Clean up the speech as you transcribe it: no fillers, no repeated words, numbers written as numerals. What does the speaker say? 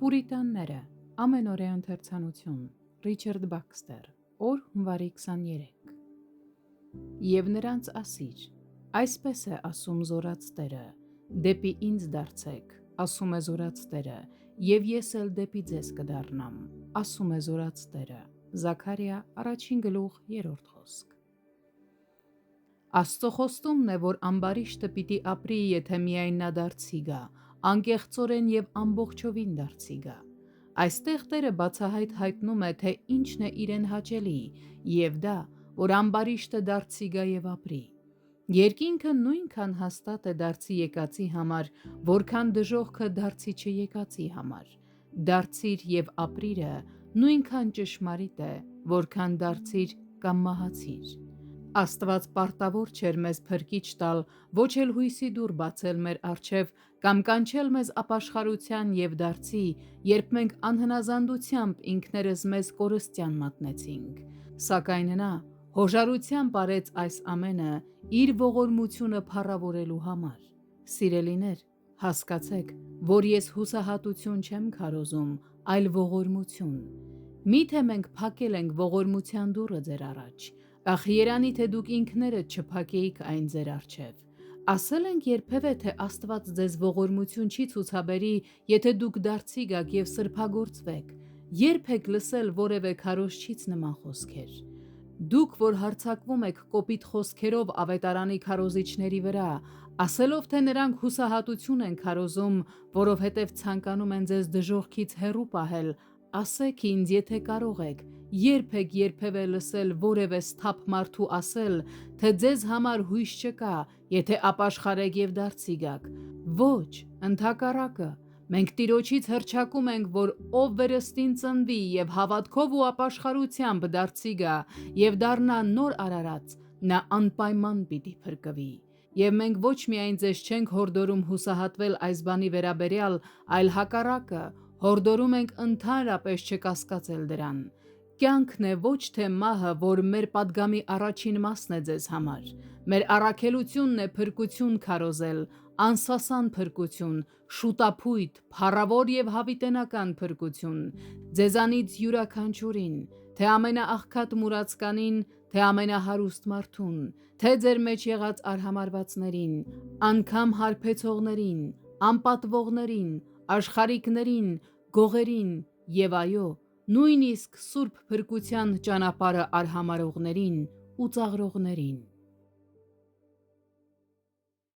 Պուրիտանները, ամենօրյա ընթերցանություն, Ռիչարդ Բաքստեր, օր հունվարի 23։ Եվ նրանց ասիր, այսպես է ասում զորաց Տերը, դեպի ինձ դարձեք, ասում է զորաց Տերը, և ես էլ դեպի ձեզ կդառնամ, ասում է զորաց Տերը։ Զաքարիա 1:3 խոսք։ Աստծո խոստումն է, որ ամբարիշտը պիտի ապրի, եթե միայն նա դարձի գա, անկեղծորեն և ամբողջովին դարձի գա։ Այստեղ Տերը բացահայտ հայտնում է, թե ինչն է իրեն հաճելի, և դա, որ ամբարիշտը դարձի գա և ապրի։ Երկինքը նույնքան հաստատ է դարձի եկածի համար, որքան դժոխքը դարձի չեկածի համար։ Դարձիր և ապրիրը նույնքան ճշմարիտ է, որքան դարձիր կամ մահացիր։ Աստված պարտավոր չէր մեզ փրկիչ տալ, ոչ էլ հույսի դուռ բացել մեր առջև կամ կանչել մեզ ապաշխարության և դարձի, երբ մենք անհնազանդությամբ ինքներս մեզ կորստյան մատնեցինք։ Սակայն նա հոժարությամբ արեց այս ամենը իր ողորմությունը փառավորելու համար։ Սիրելիներ, հասկացեք, որ ես հուսահատություն չեմ քարոզում, այլ ողորմություն։ Միթե մենք փակել ենք ողորմության դուռը ձեր առաջ, ախ երանի թե դուք ինքներդ չփակեիք այն ձեր առջև։ Ասել ենք երբևէ, թե Աստված ձեզ ողորմություն չի ցուցաբերի, եթե դուք դարձի գաք և սրբագործվեք։ Երբ եք լսել որևէ քարոզչից նման խոսքեր։ Դուք, որ հարձակվում եք կոպիտ խոսքերով ավետարանի քարոզիչների վրա, ասելով, թե նրանք հուսահատություն են քարոզում, որովհետև ցանկանում են ձեզ դժոխքից հեռու պահել, ասեք ինձ, եթե կարող եք, երբ եք երբևէ լսել որևէ սթափ մարդու ասել, թե ձեզ համար հույս չկա, եթե ապաշխարեք և դարձի գաք։ Ոչ, ընդհակառակը, մենք Տիրոջից հռչակում ենք, որ ով վերստին ծնվի և հավատքով ու ապաշխարությամբ դարձի գա և դառնա նոր արարած, նա անպայման պիտի փրկվի։ Եվ մենք ոչ միայն ձեզ չենք հորդորում հուսահատվել այս բանի վերաբերյալ, այլ հակառակը, հորդորում ենք ընդհանրապես չկասկածել դրան։ Կյանքն է, ոչ թե մահը, որ մեր պատգամի առաջին մասն է ձեզ համար։ Մեր առաքելությունն է փրկություն քարոզել, անսասան փրկություն, շուտափույթ, փառավոր և հավիտենական փրկություն, ձեզանից յուրաքանչյուրին, թե ամենաաղքատ մուրացկանին, թե ամենահարուստ մարդուն, թե ձեր մեջ եղած արհամարհվածներին, անգամ հարբեցողներին, անպատվողներին, աշխարհիկներին, գողերին և այո, նույնիսկ սուրբ փրկության ճանապարհը արհամարհողներին ու ծաղրողներին։